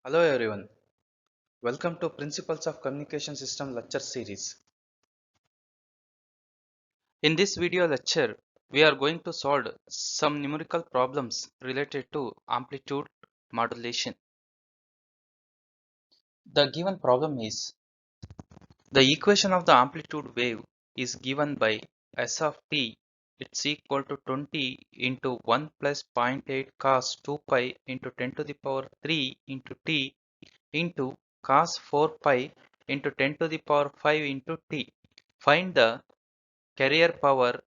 Hello everyone, welcome to Principles of Communication System lecture series. In this video lecture, we are going to solve some numerical problems related to amplitude modulation. The given problem is the equation of the amplitude wave is given by S of t, it's equal to 20 into 1 plus 0.8 cos 2 pi into 10 to the power 3 into t into cos 4 pi into 10 to the power 5 into t. Find the carrier power,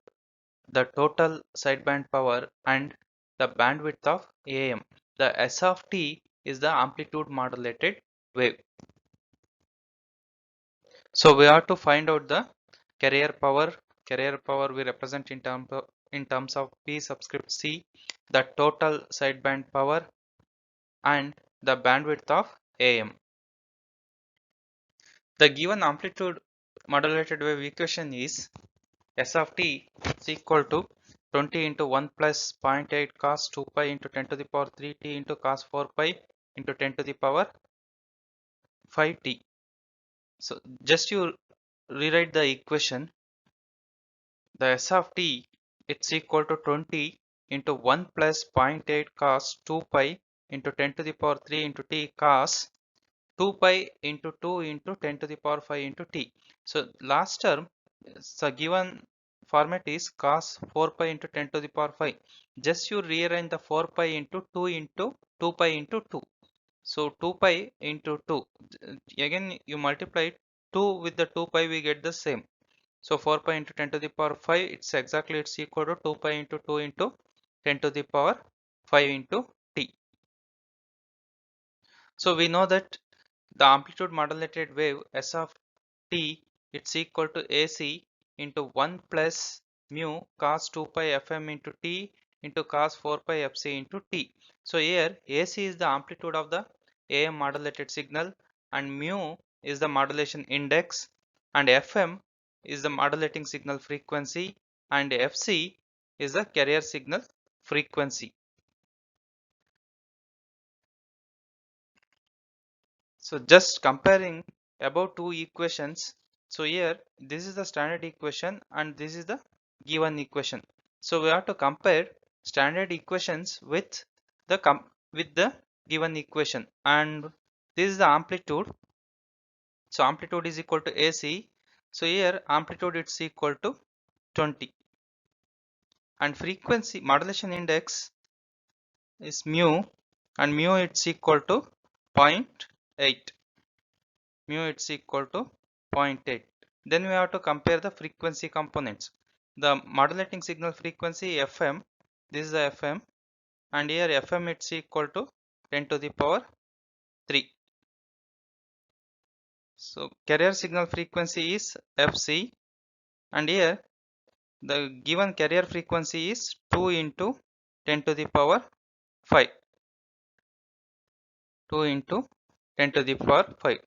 the total sideband power and the bandwidth of AM. The S of t is the amplitude modulated wave. So we have to find out the carrier power. Carrier power we represent in terms of P subscript C, the total sideband power and the bandwidth of AM. The given amplitude modulated wave equation is S of t is equal to 20 into 1 plus 0.8 cos 2 pi into 10 to the power 3t into cos 4 pi into 10 to the power 5t. So just you rewrite the equation. The S of t it's equal to 20 into 1 plus 0.8 cos 2 pi into 10 to the power 3 into t cos 2 pi into 2 into 10 to the power 5 into t. So last term, the given format is cos 4 pi into 10 to the power 5. Just you rearrange the 4 pi into 2 pi into 2. So 2 pi into 2. Again you multiply 2 with the 2 pi, we get the same. So 4 pi into 10 to the power 5, it's equal to 2 pi into 2 into 10 to the power 5 into t. So we know that the amplitude modulated wave S of t it's equal to AC into 1 plus mu cos 2 pi fm into t into cos 4 pi fc into t. So here AC is the amplitude of the AM modulated signal and mu is the modulation index and fm is the modulating signal frequency and fc is the carrier signal frequency. So just comparing above two equations. So here this is the standard equation and this is the given equation. So we have to compare standard equations with the given equation, and this is the amplitude. So amplitude is equal to AC. So here amplitude it's equal to 20 and frequency modulation index is mu and mu it's equal to 0.8. Mu it's equal to 0.8. Then we have to compare the frequency components. The modulating signal frequency FM, this is the FM, and here FM it's equal to 10 to the power 3. So carrier signal frequency is FC, and here the given carrier frequency is 2 into 10 to the power 5. 2 into 10 to the power 5.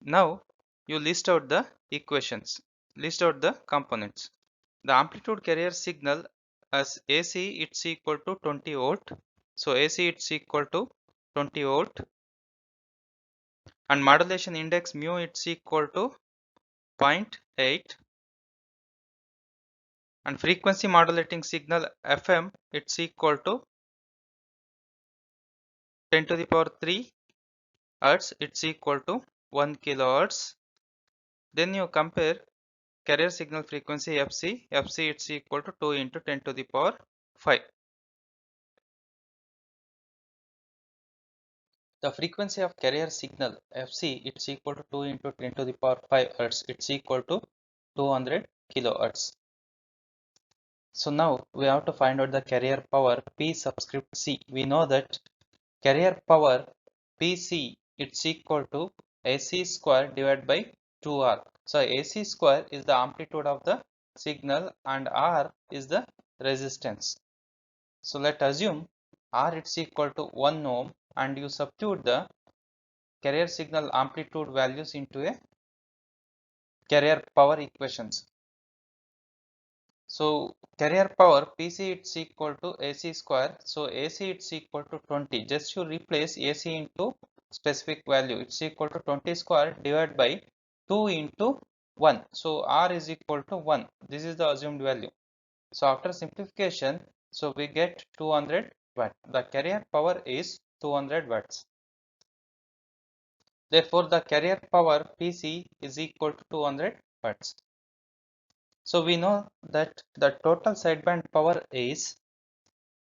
Now you list out the equations, list out the components. The amplitude carrier signal as AC it's equal to 20 volt. So AC it's equal to 20 volt and modulation index mu it's equal to 0.8 and frequency modulating signal FM it's equal to 10 to the power 3 hertz, it's equal to 1 kilohertz. Then you compare carrier signal frequency FC, FC it's equal to 2 into 10 to the power 5. The frequency of carrier signal Fc it's equal to 2 into 10 to the power 5 hertz, it's equal to 200 kilohertz. So now we have to find out the carrier power P subscript C. We know that carrier power PC it's equal to AC square divided by 2R. So AC square is the amplitude of the signal and R is the resistance. So let's assume R it's equal to 1 ohm, and you substitute the carrier signal amplitude values into a carrier power equations. So carrier power PC it's equal to AC square. So AC it's equal to 20. Just you replace AC into specific value. It's equal to 20 square divided by 2 into 1. So R is equal to 1. This is the assumed value. So after simplification, so we get 200 watt. The carrier power is 200 watts. Therefore, the carrier power PC is equal to 200 watts. So we know that the total sideband power is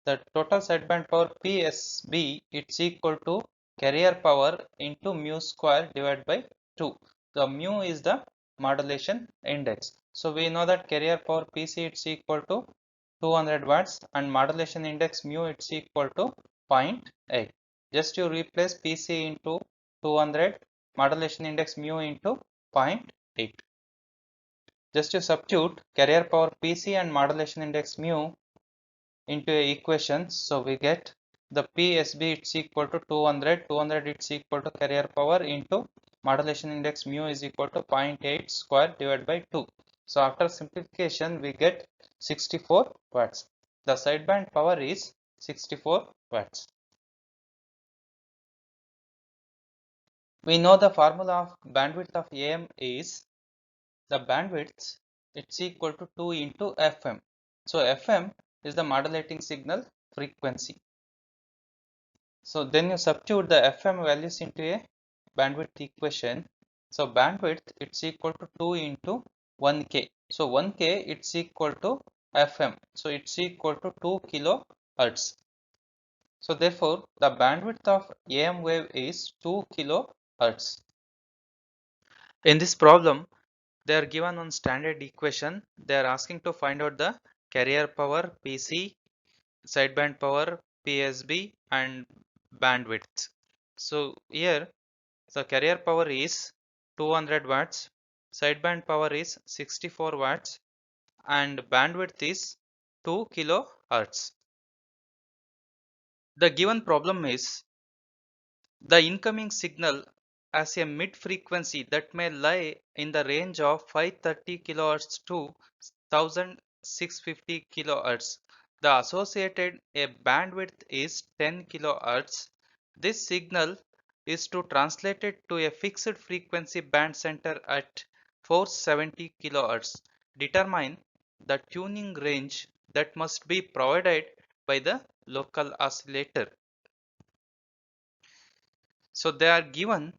PSB, it's equal to carrier power into mu square divided by 2. The mu is the modulation index. So we know that carrier power PC it's equal to 200 watts and modulation index mu it's equal to 0.8. Just you replace PC into 200, modulation index mu into 0.8. Just you substitute carrier power PC and modulation index mu into a equation. So we get the PSB it's equal to 200, 200 it's equal to carrier power into modulation index mu is equal to 0.8 square divided by 2. So after simplification we get 64 watts. The sideband power is 64 watts. We know the formula of bandwidth of AM is the bandwidth it's equal to 2 into FM. So FM is the modulating signal frequency. So then you substitute the FM values into a bandwidth equation. So bandwidth it's equal to 2 into 1K. So 1K it's equal to FM. So it's equal to 2 kilohertz. So therefore the bandwidth of AM wave is 2 kilohertz. In this problem, they are given one standard equation. They are asking to find out the carrier power PC, sideband power PSB, and bandwidth. So here the carrier power is 200 watts, sideband power is 64 watts, and bandwidth is 2 kilohertz. The given problem is the incoming signal has a mid frequency that may lie in the range of 530 kHz to 1650 kHz. The associated a bandwidth is 10 kHz. This signal is to translate it to a fixed frequency band center at 470 kHz. Determine the tuning range that must be provided by the local oscillator. So they are given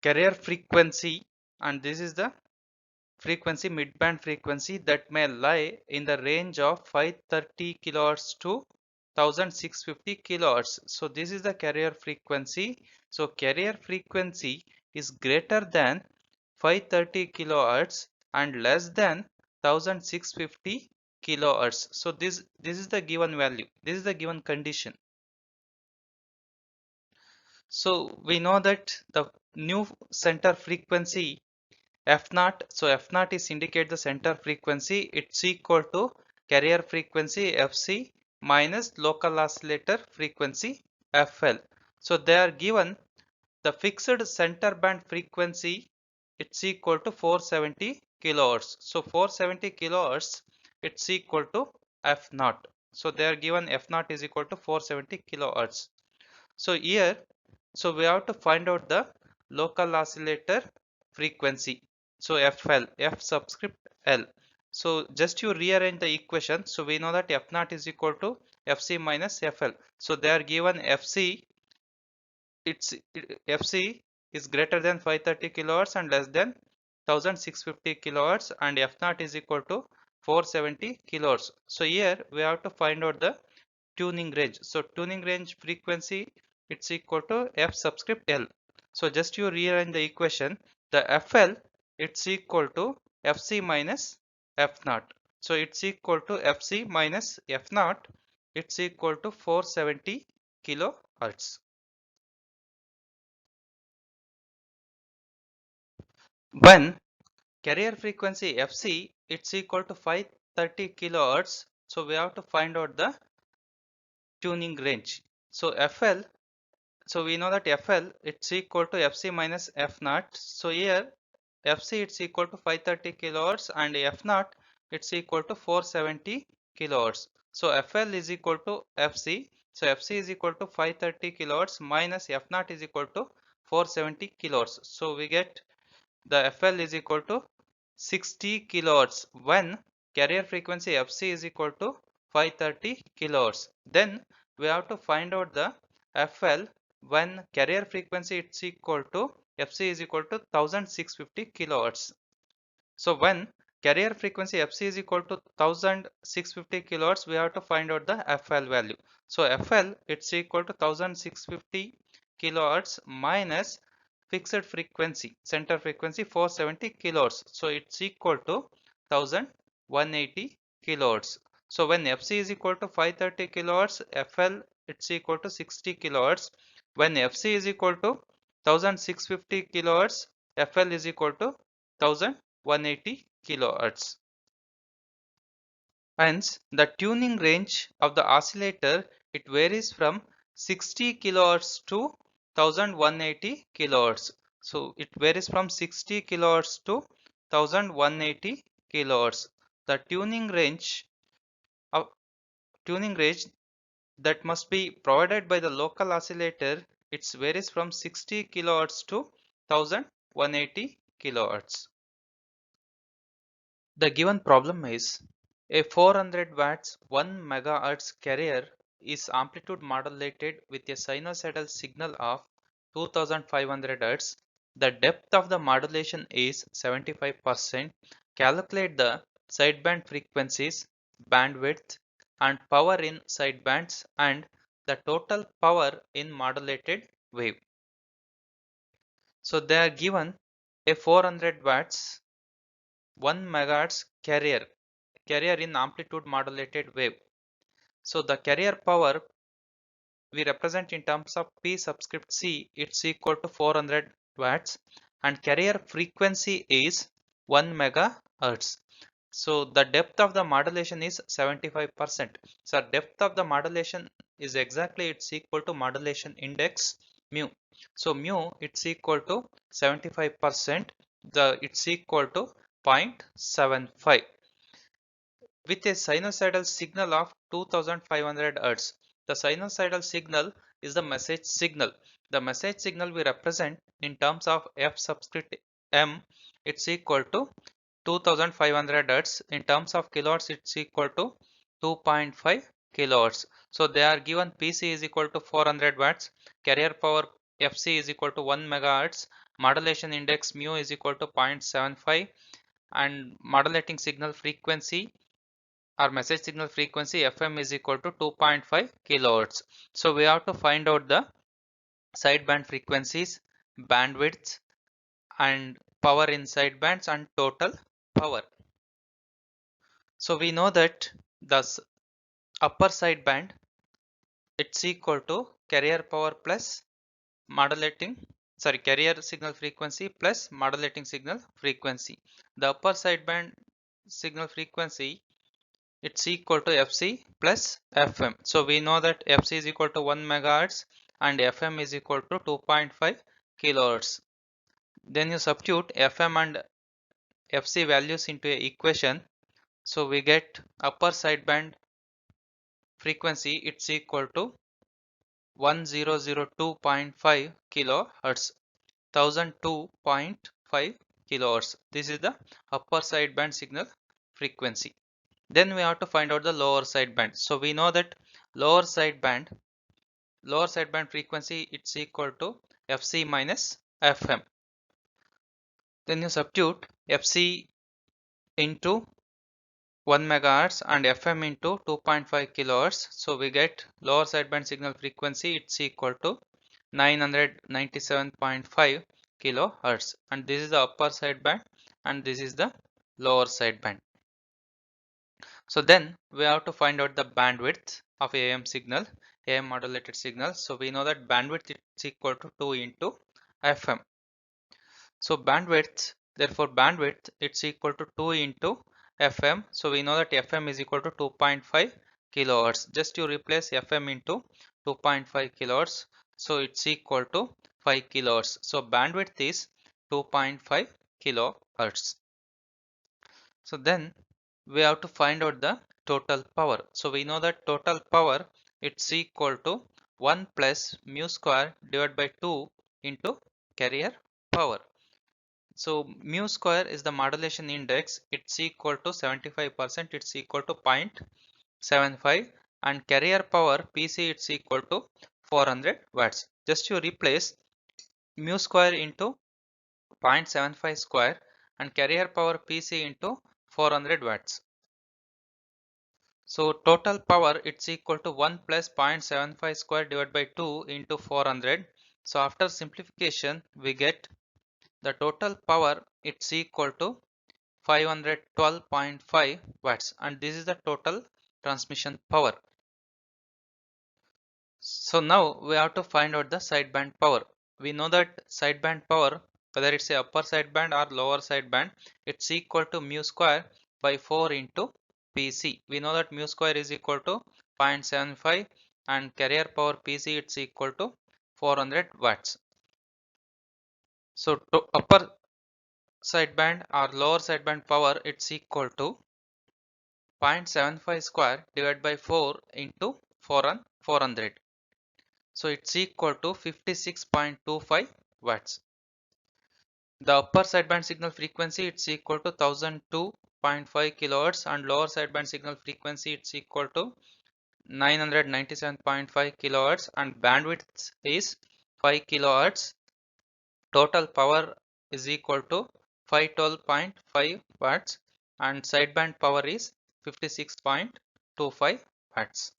carrier frequency, and this is the frequency, midband frequency, that may lie in the range of 530 kHz to 1650 kHz. So this is the carrier frequency. So carrier frequency is greater than 530 kHz and less than 1650 kHz. So this is the given value. This is the given condition. So we know that the new center frequency F naught, so F naught is indicate the center frequency, it's equal to carrier frequency Fc minus local oscillator frequency Fl. So they are given the fixed center band frequency, it's equal to 470 kilohertz. So 470 kilohertz it's equal to F naught. So they are given F naught is equal to 470 kilohertz. So here, so we have to find out the local oscillator frequency. So FL, F subscript L. So just you rearrange the equation. So we know that F naught is equal to Fc minus Fl. So they are given Fc, Fc is greater than 530 kilohertz and less than 1650 kilohertz, and F naught is equal to 470 kilohertz. So here we have to find out the tuning range. So tuning range frequency it's equal to F subscript L. So just you rearrange the equation, the FL it's equal to Fc minus F naught. So it's equal to Fc minus F naught, it's equal to 470 kilohertz. When carrier frequency Fc it's equal to 530 kilohertz, so we have to find out the tuning range. So FL, so we know that FL it's equal to FC minus F naught. So here FC it's equal to 530 kilohertz and F naught it's equal to 470 kilohertz. So FL is equal to FC. So FC is equal to 530 kilohertz minus F naught is equal to 470 kilohertz. So we get the FL is equal to 60 kilohertz when carrier frequency FC is equal to 530 kilohertz. Then we have to find out the FL when carrier frequency it's equal to FC is equal to 1650 kilohertz. So when carrier frequency FC is equal to 1650 kilohertz, we have to find out the FL value. So FL it's equal to 1650 kilohertz minus fixed frequency, center frequency 470 kilohertz. So it's equal to 1180 kilohertz. So when FC is equal to 530 kilohertz, FL it's equal to 60 kilohertz. When FC is equal to 1650 kilohertz, FL is equal to 1180 kilohertz. Hence, the tuning range of the oscillator it varies from 60 kilohertz to 1180 kilohertz. So it varies from 60 kilohertz to 1180 kilohertz. The tuning range that must be provided by the local oscillator it varies from 60 kilohertz to 1180 kilohertz. The given problem is a 400 watts 1 megahertz carrier is amplitude modulated with a sinusoidal signal of 2500 Hz. The depth of the modulation is 75%. Calculate the sideband frequencies, bandwidth, and power in sidebands and the total power in modulated wave. So they are given a 400 watts 1 megahertz carrier in amplitude modulated wave. So the carrier power we represent in terms of P subscript C, it's equal to 400 watts and carrier frequency is 1 megahertz. So the depth of the modulation is 75%. So depth of the modulation is exactly it's equal to modulation index mu. So mu it's equal to 75%. It's equal to 0.75. With a sinusoidal signal of 2500 Hz. The sinusoidal signal is the message signal. The message signal we represent in terms of F subscript M, it's equal to 2500 Hz. In terms of kilohertz, it's equal to 2.5 kilohertz. So they are given PC is equal to 400 watts, carrier power FC is equal to 1 megahertz, modulation index mu is equal to 0.75 and modulating signal frequency our message signal frequency FM is equal to 2.5 kilohertz. So we have to find out the sideband frequencies, bandwidths and power in sidebands and total power. So we know that the upper sideband it's equal to carrier power plus carrier signal frequency plus modulating signal frequency. The upper sideband signal frequency it's equal to FC plus FM. So we know that FC is equal to 1 megahertz and FM is equal to 2.5 kilohertz. Then you substitute FM and FC values into a equation. So we get upper sideband frequency it's equal to 1002.5 kilohertz, 1002.5 kilohertz. This is the upper sideband signal frequency. Then we have to find out the lower sideband. So we know that lower sideband frequency it's equal to FC minus FM. Then you substitute FC into 1 megahertz and FM into 2.5 kilohertz. So we get lower sideband signal frequency it's equal to 997.5 kilohertz and this is the upper sideband and this is the lower sideband. So then we have to find out the bandwidth of AM signal, AM modulated signal. So we know that bandwidth is equal to 2 into FM. So therefore bandwidth it's equal to 2 into FM. So we know that FM is equal to 2.5 kilohertz. Just you replace Fm into 2.5 kilohertz. So it's equal to 5 kilohertz. So bandwidth is 2.5 kilohertz. So then we have to find out the total power. So we know that total power it's equal to 1 plus mu square divided by 2 into carrier power. So mu square is the modulation index. It's equal to 75%. It's equal to 0.75, and carrier power PC it's equal to 400 watts. Just you replace mu square into 0.75 square and carrier power PC into 400 watts. So total power it's equal to 1 plus 0.75 square divided by 2 into 400. So after simplification we get the total power it's equal to 512.5 watts, and this is the total transmission power. So now we have to find out the sideband power. We know that sideband power, whether it's a upper sideband or lower sideband, it's equal to mu square by 4 into PC. We know that mu square is equal to 0.75 and carrier power PC it's equal to 400 watts. So to upper sideband or lower sideband power it's equal to 0.75 square divided by 4 into 400. So it's equal to 56.25 watts. The upper sideband signal frequency it's equal to 1002.5 kilohertz and lower sideband signal frequency it's equal to 997.5 kilohertz and bandwidth is 5 kilohertz. Total power is equal to 512.5 watts and sideband power is 56.25 watts.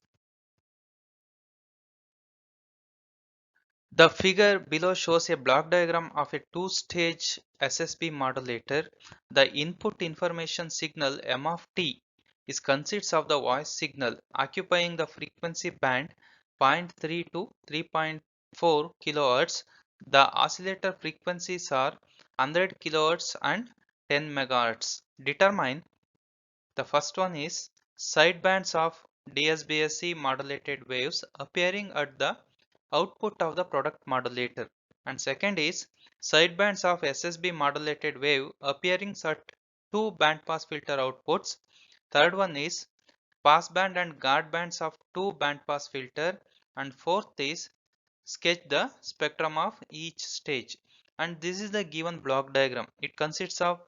The figure below shows a block diagram of a two-stage SSB modulator. The input information signal M of t is consists of the voice signal occupying the frequency band 0.3 to 3.4 kHz. The oscillator frequencies are 100 kHz and 10 MHz. Determine the first one is sidebands of DSBSC modulated waves appearing at the output of the product modulator, and second is sidebands of SSB modulated wave appearing at two bandpass filter outputs. Third one is passband and guard bands of two bandpass filter, and fourth is sketch the spectrum of each stage. And this is the given block diagram. It consists of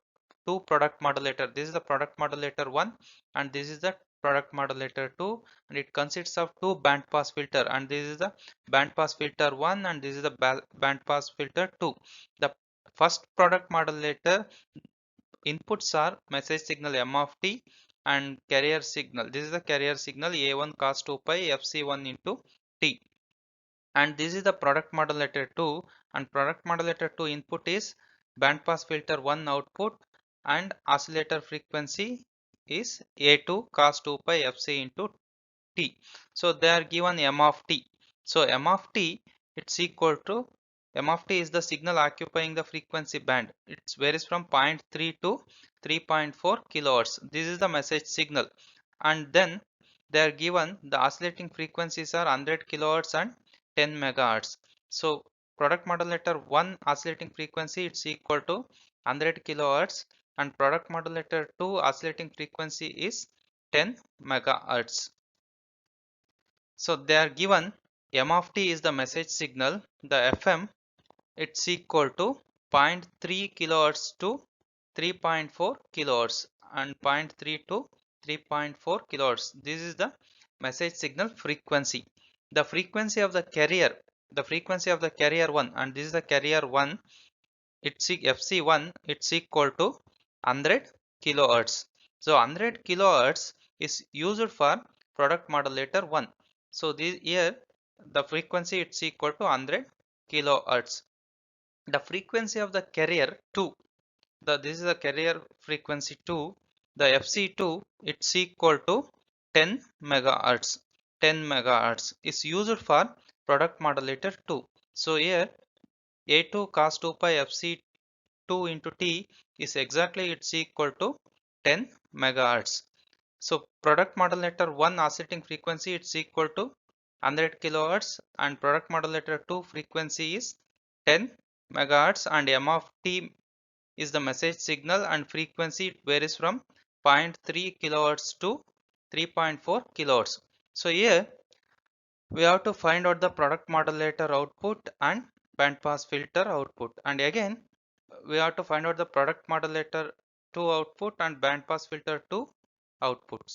two product modulator. This is the product modulator 1 and this is the product modulator 2, and it consists of two band pass filter, and this is the band pass filter 1 and this is the band pass filter 2. The first product modulator inputs are message signal M of t and carrier signal. This is the carrier signal A1 cos 2 pi FC1 into t, and this is the product modulator 2, and product modulator 2 input is bandpass filter 1 output and oscillator frequency is A2 cos 2 pi fc into t. So they are given M of t. So M of t it's equal to M of t is the signal occupying the frequency band. It varies from 0.3 to 3.4 kilohertz. This is the message signal, and then they are given the oscillating frequencies are 100 kilohertz and 10 megahertz. So product modulator 1 oscillating frequency it's equal to 100 kilohertz and product modulator 2 oscillating frequency is 10 megahertz. So they are given M of t is the message signal, the FM it's equal to 0.3 kilohertz to 3.4 kilohertz and 0.3 to 3.4 kilohertz. This is the message signal frequency. The frequency of the carrier, the frequency of the carrier 1, and this is the carrier 1, it's FC1 it's equal to 100 kilohertz. So 100 kilohertz is used for product modulator 1. So this here the frequency it's equal to 100 kilohertz. The frequency of the carrier 2, this is the carrier frequency 2, the FC2 it's equal to 10 megahertz. 10 megahertz is used for product modulator 2. So here A2 cos 2 pi FC2 into t is exactly it's equal to 10 megahertz. So product modulator 1 oscillating frequency it's equal to 100 kilohertz, and product modulator 2 frequency is 10 megahertz, and m of t is the message signal, and frequency it varies from 0.3 kilohertz to 3.4 kilohertz. So here we have to find out the product modulator output and band pass filter output, and again we have to find out the product modulator 2 output and band pass filter 2 outputs.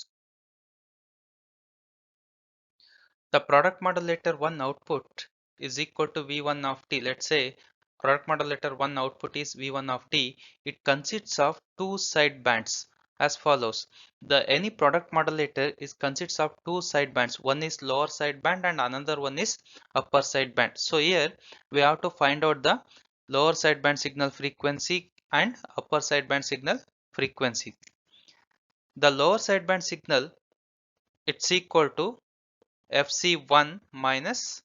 The product modulator 1 output is equal to V1 of t. Let's say product modulator 1 output is V1 of t. It consists of two side bands as follows. The any product modulator is consists of two side bands. One is lower side band and another one is upper side band. So here we have to find out the lower side band signal frequency and upper side band signal frequency. The lower side band signal it's equal to FC1 minus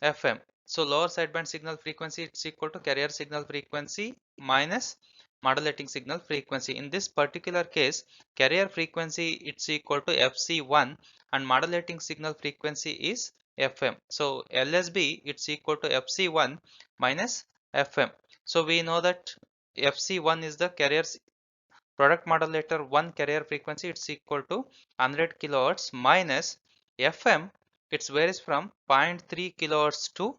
FM. So lower sideband signal frequency it's equal to carrier signal frequency minus modulating signal frequency. In this particular case, carrier frequency it's equal to FC1 and modulating signal frequency is FM. So LSB it's equal to FC1 minus FM. So we know that FC1 is the carrier product modulator 1 carrier frequency it's equal to 100 kilohertz minus FM it varies from 0.3 kilohertz to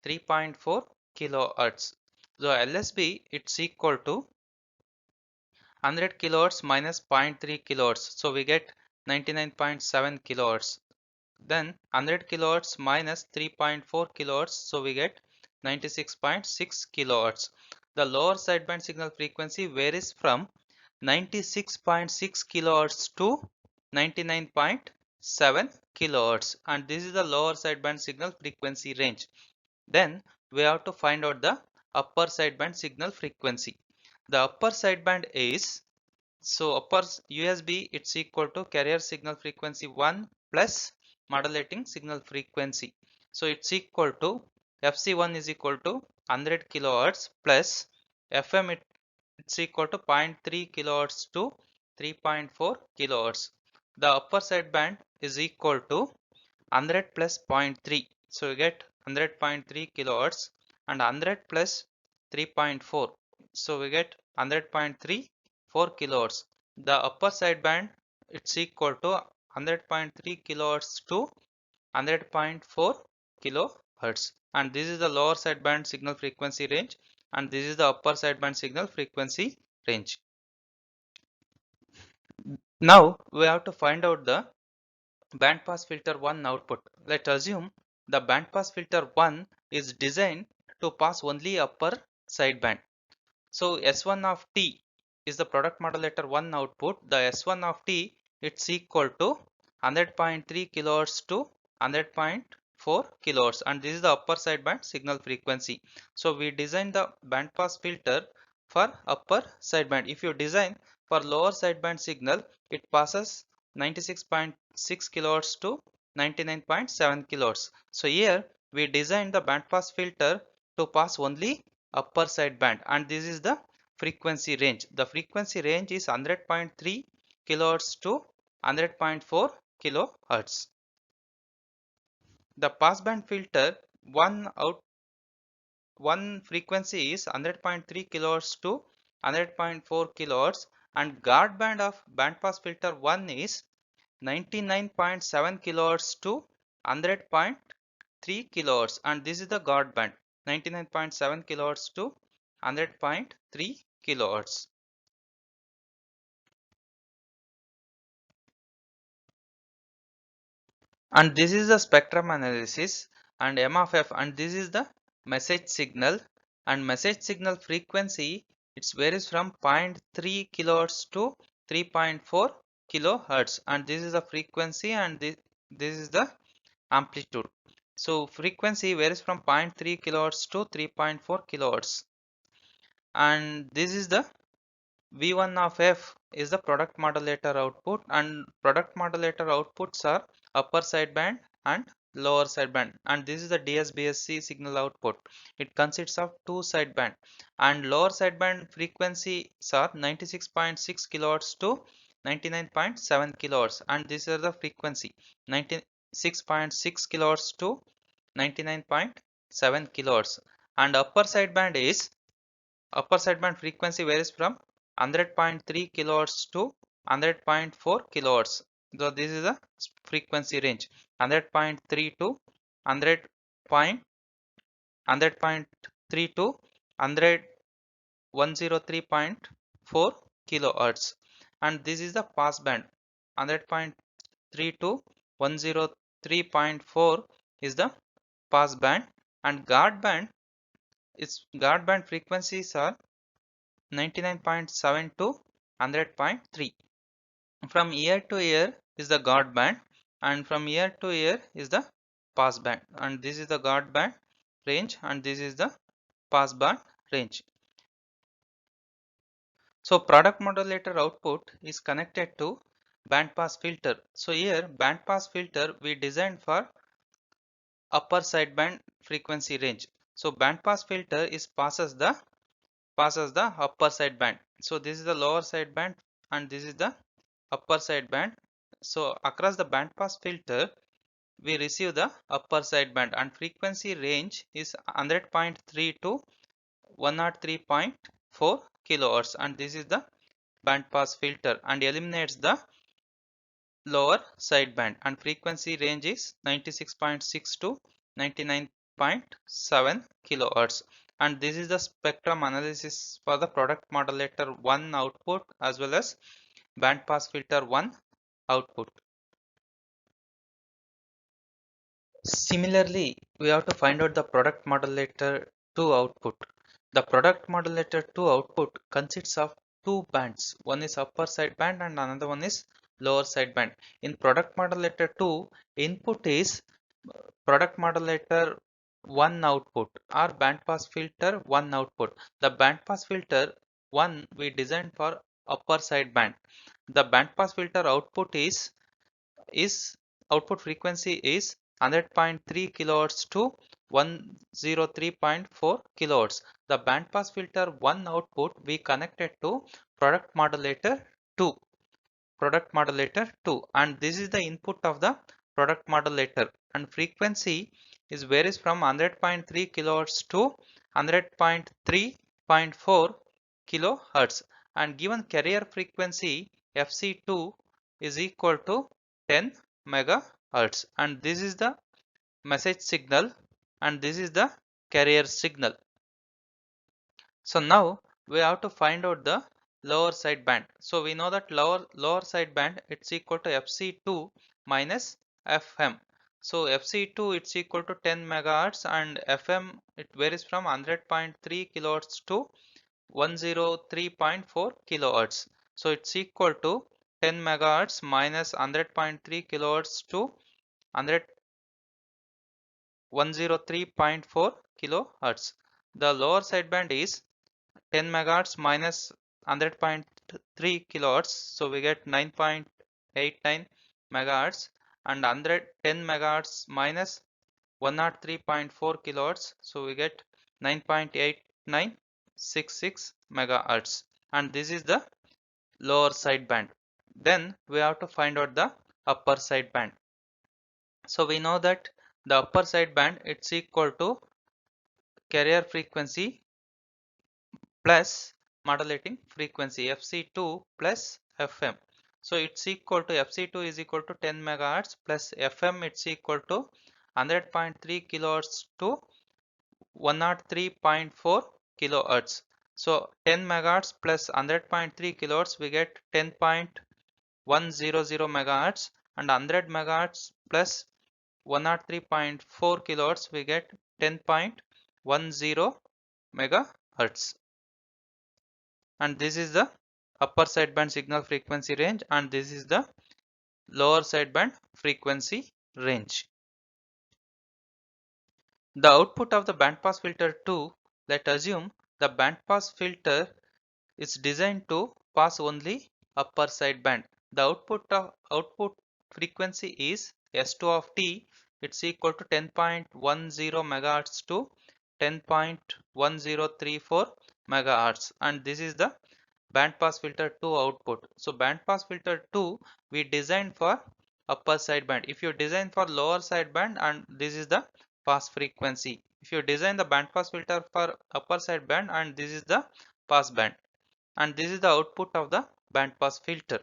3.4 kilohertz. So LSB it's equal to 100 kilohertz minus 0.3 kilohertz. So we get 99.7 kilohertz. Then 100 kilohertz minus 3.4 kilohertz. So we get 96.6 kilohertz. The lower sideband signal frequency varies from 96.6 kilohertz to 99.7 kilohertz, and this is the lower sideband signal frequency range. Then we have to find out the upper sideband signal frequency. The upper sideband is, so upper USB it's equal to carrier signal frequency 1 plus modulating signal frequency. So it's equal to FC1 is equal to 100 kilohertz plus FM it's equal to 0.3 kilohertz to 3.4 kilohertz. The upper sideband is equal to 100 plus 0.3. So you get 100.3 kilohertz and 100 plus 3.4. So we get 100.34 kilohertz. The upper sideband it's equal to 100.3 kilohertz to 100.4 kilohertz, and this is the lower sideband signal frequency range, and this is the upper sideband signal frequency range. Now we have to find out the band pass filter 1 output. Let's assume the band pass filter 1 is designed to pass only upper sideband. So S1 of t is the product modulator 1 output. The S1 of t it's equal to 100.3 kilohertz to 100.4 kilohertz, and this is the upper sideband signal frequency. So we design the band pass filter for upper sideband. If you design for lower sideband signal, it passes 96.6 kilohertz to 99.7 kilohertz. So here we design the band pass filter to pass only upper sideband, and this is the frequency range. The frequency range is 100.3 kilohertz to 100.4 kilohertz. The passband filter one frequency is 100.3 kilohertz to 100.4 kilohertz, and guard band of band pass filter 1 is 99.7 kilohertz to 100.3 kilohertz, and this is the guard band 99.7 kilohertz to 100.3 kilohertz. And this is the spectrum analysis and M of F, and this is the message signal, and message signal frequency it varies from 0.3 kilohertz to 3.4 kilohertz, and this is the frequency, and this is the amplitude. So frequency varies from 0.3 kilohertz to 3.4 kilohertz, and this is the V1 of F is the product modulator output, and product modulator outputs are upper sideband and lower sideband, and this is the DSBSC signal output. It consists of two sideband, and lower sideband frequencies are 96.6 kilohertz to 99.7 kilohertz, and these are the frequency 96.6 kilohertz to 99.7 kilohertz. And upper sideband frequency varies from 100.3 kilohertz to 100.4 kilohertz. So this is the frequency range 100.3 to 100 point 100.3 to 100 103.4 kilohertz, and this is the pass band 100.3 to 103.4 is the pass band, and guard band frequencies are 99.7 to 100.3. From ear to ear is the guard band, and from ear to ear is the pass band, and this is the guard band range and this is the pass band range. So product modulator output is connected to band pass filter. So here band pass filter we designed for upper sideband frequency range. So band pass filter is passes the upper sideband. So this is the lower sideband and this is the upper sideband. So across the band pass filter we receive the upper sideband, and frequency range is 100.3 to 103.4 kilohertz, and this is the band pass filter and eliminates the lower sideband, and frequency range is 96.6 to 99.7 kilohertz. And this is the spectrum analysis for the product modulator 1 output as well as band pass filter 1 output. Similarly, we have to find out the product modulator 2 output. The product modulator 2 output consists of two bands. One is upper sideband and another one is lower sideband. In product modulator 2, input is product modulator 1 output or band pass filter 1 output. The band pass filter 1 we designed for upper sideband. The band pass filter is output frequency is 100.3 kilohertz to 103.4 kilohertz. The band pass filter 1 output we connected to product modulator 2 and this is the input of the product modulator, and frequency is varies from 100.3 kilohertz to 100.3.4 kilohertz, and given carrier frequency FC2 is equal to 10 megahertz, and this is the message signal and this is the carrier signal. So now we have to find out the lower sideband. So we know that lower sideband it's equal to FC2 minus FM. So FC2 it's equal to 10 megahertz and FM it varies from 100.3 kilohertz to 103.4 kilohertz. So it's equal to 10 megahertz minus 100.3 kilohertz to 103.4 kilohertz. The lower sideband is 10 megahertz minus 100.3 kilohertz, so we get 9.89 megahertz, and 110 megahertz minus 103.4 kilohertz, so we get 9.8966 megahertz, and this is the lower sideband. Then we have to find out the upper sideband. So we know that the upper sideband it's equal to carrier frequency plus modulating frequency FC2 plus FM. So it's equal to FC2 is equal to 10 megahertz plus FM it's equal to 100.3 kilohertz to 103.4 kilohertz. So 10 megahertz plus 100.3 kilohertz we get 10.100 megahertz, and 100 megahertz plus 103.4 kilohertz we get 10.10 megahertz, and this is the upper sideband signal frequency range and this is the lower sideband frequency range. The output of the bandpass filter 2, let's assume the bandpass filter is designed to pass only upper sideband. The output frequency is S2 of t, it's equal to 10.10 megahertz to 10.1034 megahertz, and this is the band pass filter 2 output. So band pass filter 2 we designed for upper sideband. If you design for lower sideband, and this is the pass frequency. If you design the band pass filter for upper sideband, and this is the pass band, and this is the output of the band pass filter.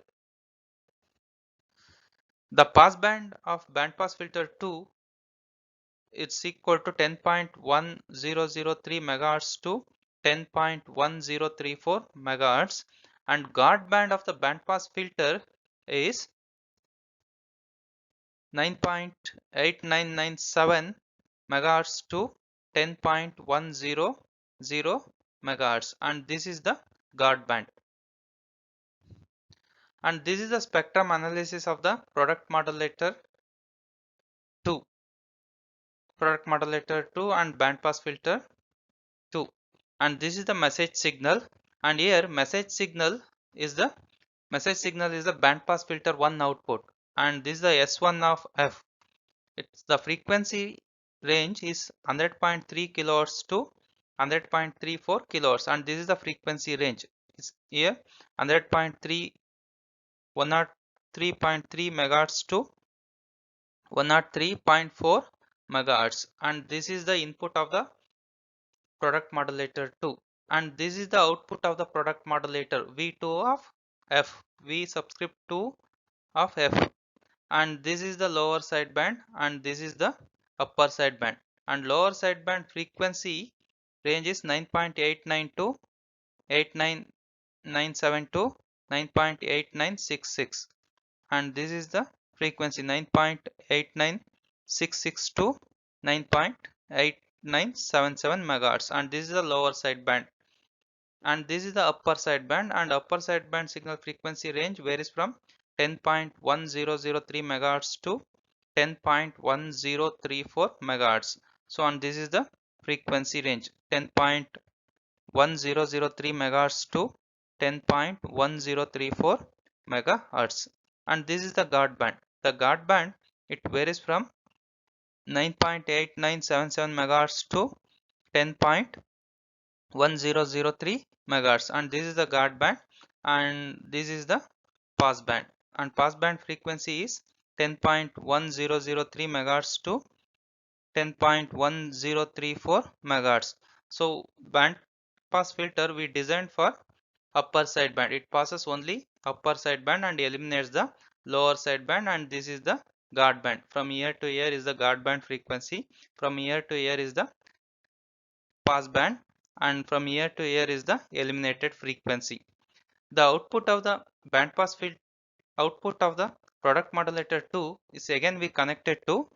The pass band of band pass filter 2 is equal to 10.1003 megahertz to 10.1034 megahertz, and guard band of the band pass filter is 9.8997 megahertz to 10.100 megahertz, and this is the guard band. And this is the spectrum analysis of the product modulator 2 and bandpass filter 2, and this is the message signal. And here message signal is the bandpass filter 1 output, and this is the S1 of F. It's the frequency range is 100.3 kilohertz to 100.34 kilohertz, and this is the frequency range. It's here 100.3 103.3 megahertz to 103.4 megahertz, and this is the input of the product modulator 2, and this is the output of the product modulator V2 of F, V subscript 2 of F, and this is the lower sideband, and this is the upper sideband, and lower sideband frequency range is 9.89 to 89972 to 9.8966, and this is the frequency 9.8966 to 9.8977 megahertz, and this is the lower sideband, and this is the upper sideband, and upper sideband signal frequency range varies from 10.1003 megahertz to 10.1034 megahertz. So and this is the frequency range 10.1003 megahertz to 10.1034 megahertz, and this is the guard band. The guard band, it varies from 9.8977 megahertz to 10.1003 megahertz, and this is the guard band, and this is the pass band, and pass band frequency is 10.1003 megahertz to 10.1034 megahertz. So band pass filter we designed for upper sideband. It passes only upper sideband and eliminates the lower sideband, and this is the guard band. From here to here is the guard band frequency. From here to here is the pass band, and from here to here is the eliminated frequency. The output of the band pass filter, output of the product modulator 2 is again we connected to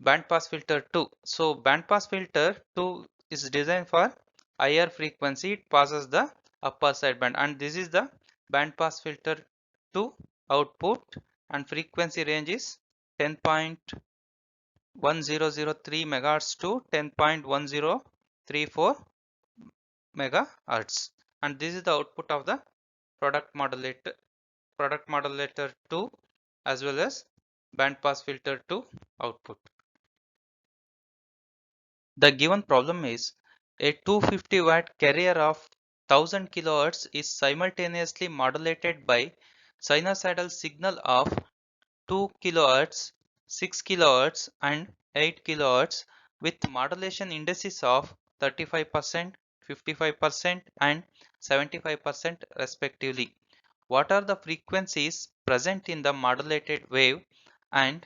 band pass filter 2. So band pass filter 2 is designed for higher frequency. It passes the upper sideband, and this is the band pass filter 2 output, and frequency range is 10.1003 megahertz to 10.1034 megahertz, and this is the output of the product modulator 2 as well as band pass filter 2 output. The given problem is a 250 watt carrier of 1000 kilohertz is simultaneously modulated by sinusoidal signal of 2 kilohertz, 6 kilohertz and 8 kilohertz with modulation indices of 35%, 55% and 75% respectively. What are the frequencies present in the modulated wave, and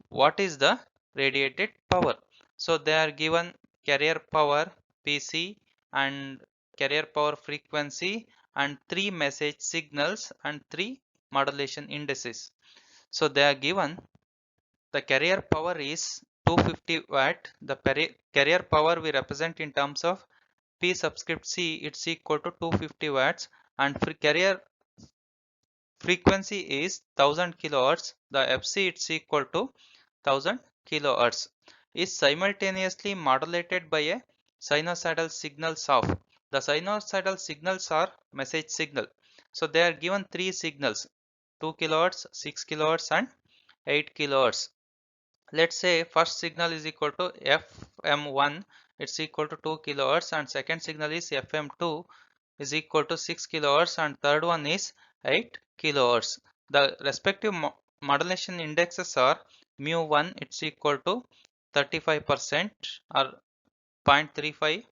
what is the radiated power? So they are given carrier power PC and carrier power frequency and 3 message signals and 3 modulation indices. So they are given the carrier power is 250 watt. The carrier power we represent in terms of P subscript C, it's equal to 250 watts, and carrier frequency is 1000 kilohertz. The FC it's equal to 1000 kilohertz is simultaneously modulated by a sinusoidal signals of. The sinusoidal signals are message signal. So they are given 3 signals, 2 kilohertz, 6 kilohertz and 8 kilohertz. Let's say first signal is equal to FM1, it's equal to 2 kilohertz, and second signal is FM2, is equal to 6 kilohertz and third one is 8 kilohertz. The respective modulation indexes are mu1 it's equal to 35% or 0.35,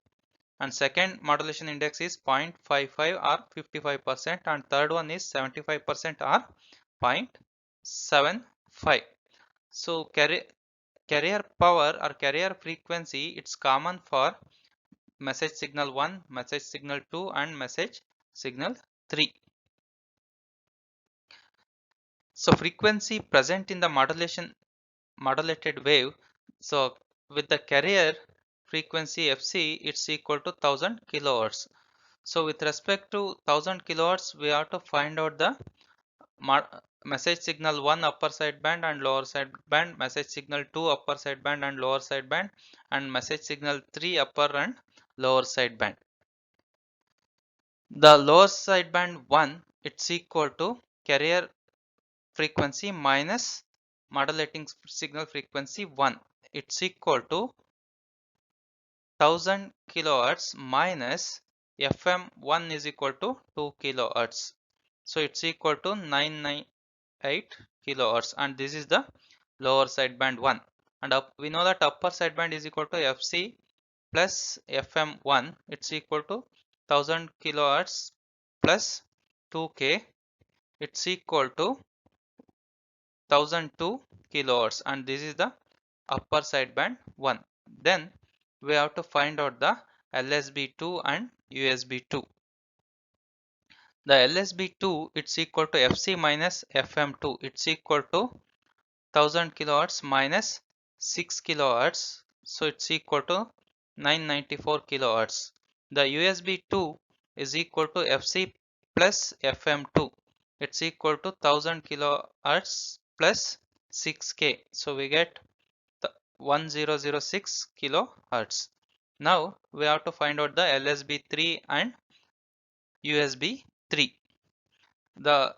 and second modulation index is 0.55 or 55%, and third one is 75% or 0.75. So carrier power or carrier frequency, it's common for message signal 1, message signal 2 and message signal 3. So frequency present in the modulated wave, so with the carrier frequency Fc, it's equal to 1000 kilohertz. So with respect to 1000 kilohertz, we have to find out the message signal 1 upper sideband and lower sideband, message signal 2 upper sideband and lower sideband, and message signal 3 upper and lower sideband. The lower sideband 1, it's equal to carrier frequency minus modulating signal frequency 1. It's equal to 1000 kilohertz minus FM1 is equal to 2 kilohertz. So it's equal to 998 kilohertz, and this is the lower sideband 1. And we know that upper sideband is equal to Fc plus FM1. It's equal to 1000 kilohertz plus 2k. It's equal to 1002 kilohertz, and this is the upper sideband 1. Then we have to find out the LSB2 and USB2. The LSB2, it's equal to Fc minus FM2. It's equal to 1000 kilohertz minus 6 kilohertz. So it's equal to 994 kilohertz. The USB2 is equal to Fc plus FM2. It's equal to 1000 kilohertz plus 6k. So we get 1006 kilohertz. Now we have to find out the LSB3 and USB3. The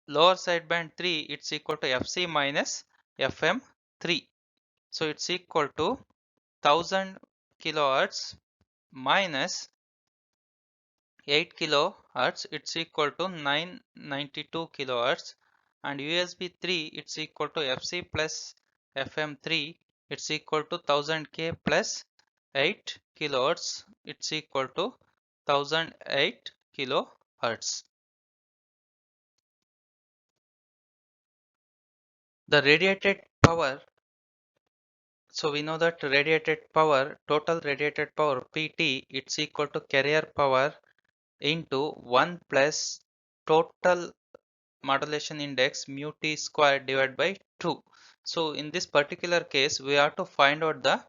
lower sideband 3, it's equal to Fc minus FM3. So it's equal to 1000 kilohertz minus 8 kilohertz, it's equal to 992 kilohertz, and USB3, it's equal to Fc plus FM3, it's equal to 1000k plus 8 kilohertz, it's equal to 1008 kilohertz. The radiated power, so we know that radiated power, total radiated power PT, it's equal to carrier power into 1 plus total modulation index mu t square divided by 2. So in this particular case, we have to find out the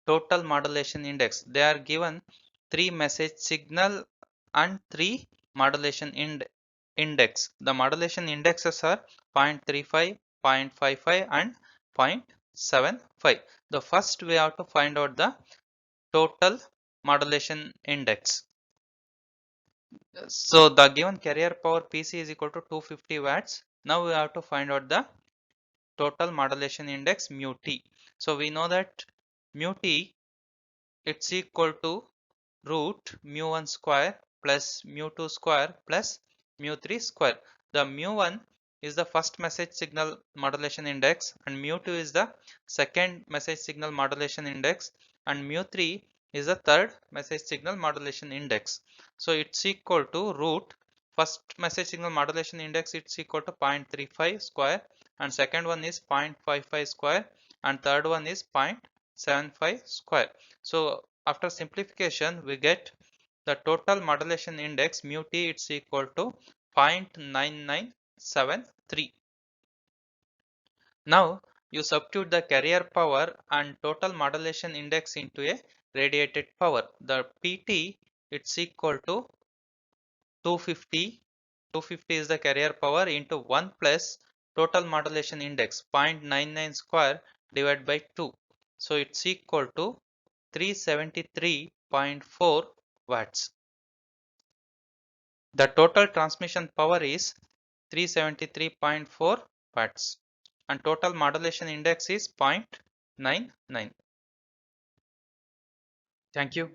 total modulation index. They are given 3 message signal and 3 modulation index. The modulation indexes are 0.35, 0.55 and 0.75. The first we have to find out the total modulation index. So the given carrier power PC is equal to 250 watts. Now we have to find out the total modulation index mu t. So we know that mu t, it's equal to root mu1 square plus mu2 square plus mu3 square. The mu1 is the first message signal modulation index, and mu2 is the second message signal modulation index, and mu3 is the third message signal modulation index. So it's equal to root first message signal modulation index, it's equal to 0.35 square, and second one is 0.55 square, and third one is 0.75 square. So after simplification, we get the total modulation index mu t, it's equal to 0.9973. Now you substitute the carrier power and total modulation index into a radiated power. The PT, it's equal to 250. 250 is the carrier power into 1 plus total modulation index 0.99 square divided by 2. So it's equal to 373.4 watts. The total transmission power is 373.4 watts, and total modulation index is 0.99. Thank you.